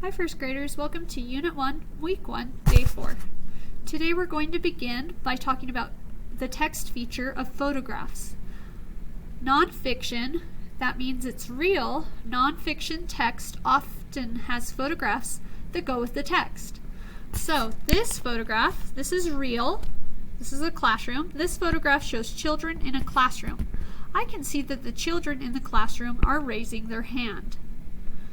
Hi first graders, welcome to Unit 1, Week 1, Day 4. Today we're going to begin by talking about the text feature of photographs. Nonfiction, that means it's real, nonfiction text often has photographs that go with the text. So this photograph, this is real, this is a classroom. This photograph shows children in a classroom. I can see that the children in the classroom are raising their hand.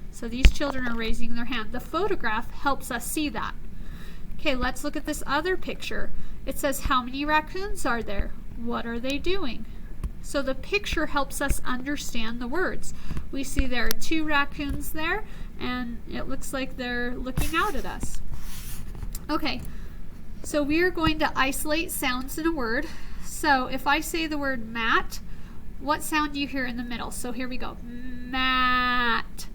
So these children are raising their hand. The photograph helps us see that. Okay, let's look at this other picture. It says, how many raccoons are there? What are they doing? So the picture helps us understand the words. We see there are 2 raccoons there, and it looks like they're looking out at us. Okay, so we are going to isolate sounds in a word. So if I say the word mat, what sound do you hear in the middle? So here we go. Mat.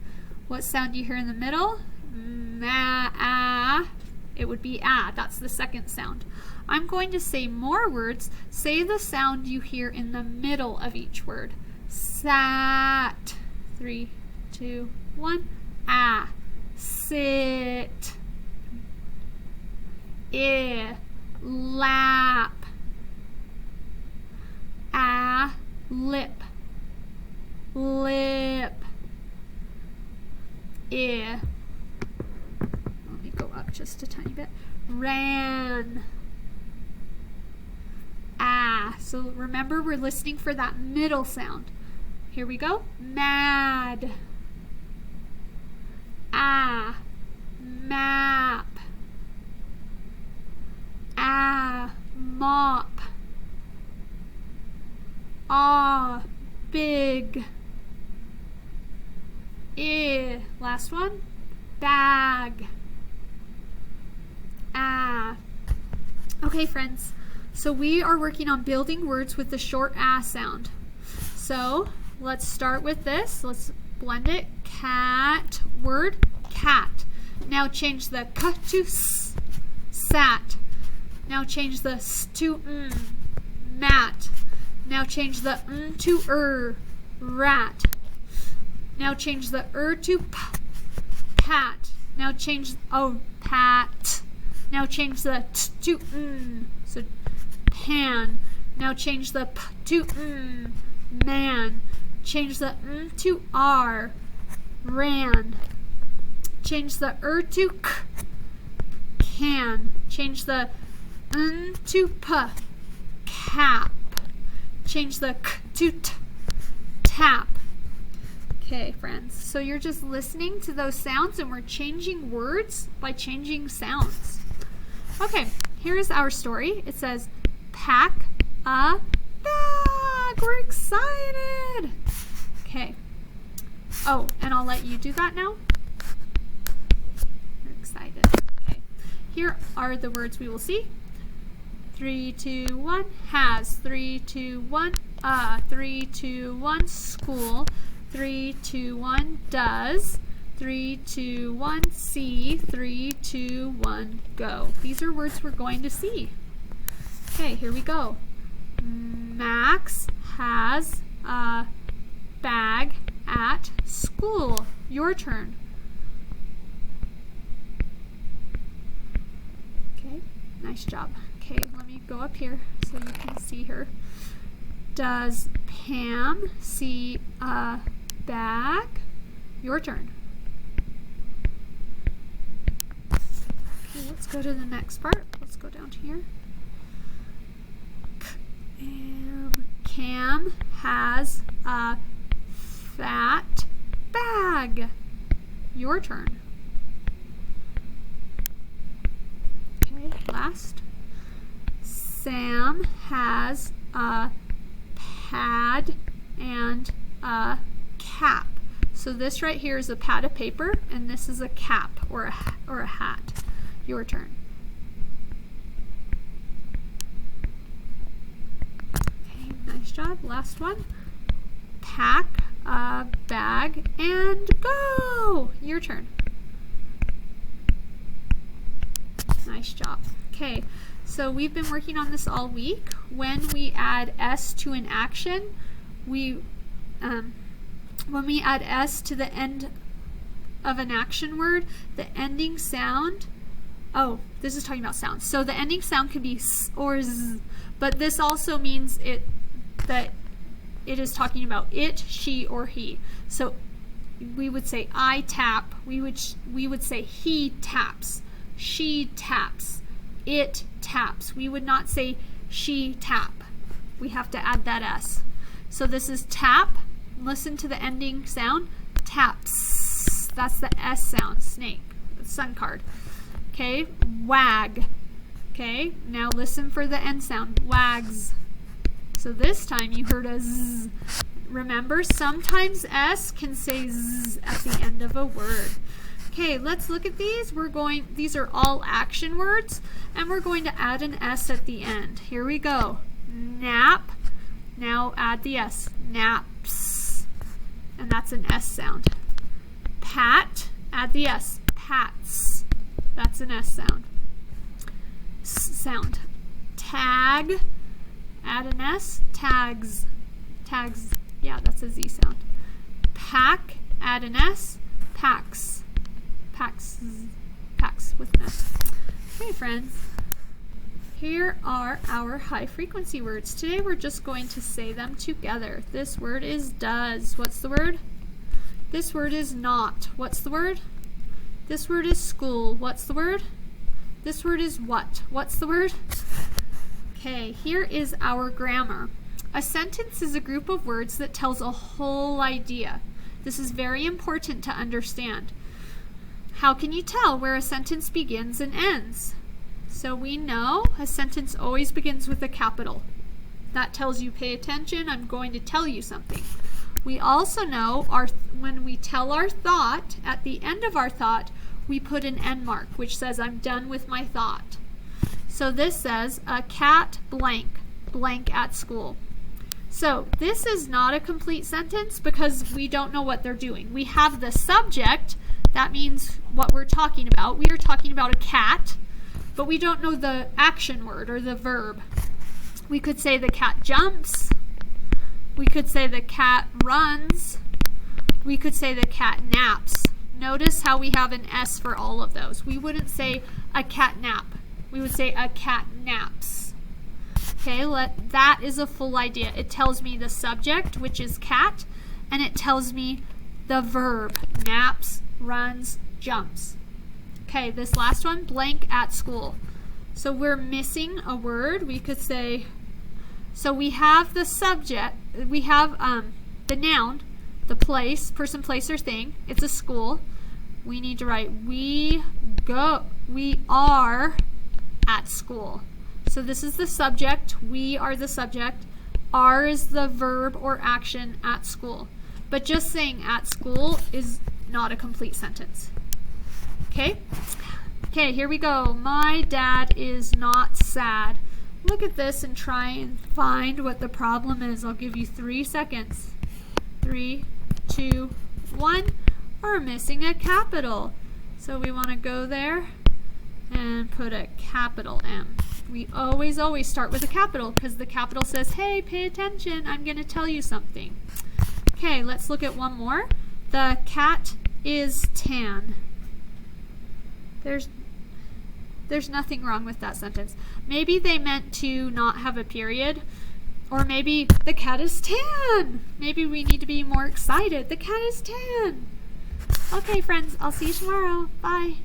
What sound do you hear in the middle? Ma-ah. It would be ah. That's the second sound. I'm going to say more words. Say the sound you hear in the middle of each word. Sat. 3, 2, 1. Ah. Sit. I. Lap. Ah. Lip. Lip. I. Let me go up just a tiny bit. Ran. Ah. So remember, we're listening for that middle sound. Here we go. Mad. Ah. Map. Ah. Mop. Ah. Big. I. Last one. Bag. Ah. Okay, friends. So we are working on building words with the short ah sound. So let's start with this. Let's blend it. Cat. Word. Cat. Now change the k to s. Sat. Now change the s to mat. Now change the to rat. Now change the to pat. Now change, pat. Now change the t to so pan. Now change the p to man. Change the to r, ran. Change the to k, can. Change the to p, cap. Change the k to t, tap. Okay, friends, so you're just listening to those sounds and we're changing words by changing sounds. Okay, here's our story. It says, pack a bag. We're excited. Okay. Oh, and I'll let you do that now. We're excited. Okay. Here are the words we will see. 3, 2, 1, has. 3, 2, 1, 3, 2, 1, school. 3, 2, 1, does. 3, 2, 1, see. 3, 2, 1, go. These are words we're going to see. Okay, here we go. Max has a bag at school. Your turn. Okay, nice job. Okay, let me go up here so you can see her. Does Pam see a bag? Your turn. Okay, let's go to the next part. Let's go down to here. Cam has a fat bag. Your turn. Okay, last. Sam has a pad and a cap. So this right here is a pad of paper, and this is a cap or a hat. Your turn. Okay, nice job. Last one. Pack a bag and go. Your turn. Nice job. Okay, so we've been working on this all week. When we add S to an action, when we add S to the end of an action word, the ending sound, oh, this is talking about sounds. So the ending sound can be s or z, but this also means that it is talking about it, she, or he. So we would say I tap, we would say he taps, she taps, it taps. We would not say she tap. We have to add that S. So this is tap. Listen to the ending sound. Taps. That's the S sound. Snake. Sun card. Okay. Wag. Okay. Now listen for the end sound. Wags. So this time you heard a Z. Remember, sometimes S can say Z at the end of a word. Okay, let's look at these. These are all action words, and we're going to add an S at the end. Here we go. Nap. Now add the S. Naps. And that's an S sound. Pat. Add the S. Pats. That's an S sound. Sound. Tag. Add an S. Tags. Tags. Yeah, that's a Z sound. Pack. Add an S. Packs. Packs. Packs with an S. Okay, friends. Here are our high frequency words. Today we're just going to say them together. This word is does. What's the word? This word is not. What's the word? This word is school. What's the word? This word is what? What's the word? Okay, here is our grammar. A sentence is a group of words that tells a whole idea. This is very important to understand. How can you tell where a sentence begins and ends? So we know a sentence always begins with a capital. That tells you pay attention, I'm going to tell you something. We also know when we tell our thought, at the end of our thought, we put an end mark, which says I'm done with my thought. So this says a cat blank at school. So this is not a complete sentence because we don't know what they're doing. We have the subject, that means what we're talking about. We are talking about a cat, but we don't know the action word or the verb. We could say the cat jumps. We could say the cat runs. We could say the cat naps. Notice how we have an S for all of those. We wouldn't say a cat nap. We would say a cat naps. Okay, that is a full idea. It tells me the subject, which is cat, and it tells me the verb, naps, runs, jumps. Okay, this last one, blank at school. So we're missing a word. We could say, so we have the subject, we have the noun, the place, person, place, or thing. It's a school. We need to write, we are at school. So this is the subject, we are the subject, are is the verb or action at school. But just saying at school is not a complete sentence. Okay? Okay, here we go. My dad is not sad. Look at this and try and find what the problem is. I'll give you 3 seconds. 3, 2, 1. We're missing a capital. So we want to go there and put a capital M. We always start with a capital because the capital says, hey, pay attention. I'm going to tell you something. Okay, let's look at one more. The cat is tan. There's nothing wrong with that sentence. Maybe they meant to not have a period, or maybe the cat is tan. Maybe we need to be more excited. The cat is tan. Okay, friends, I'll see you tomorrow. Bye.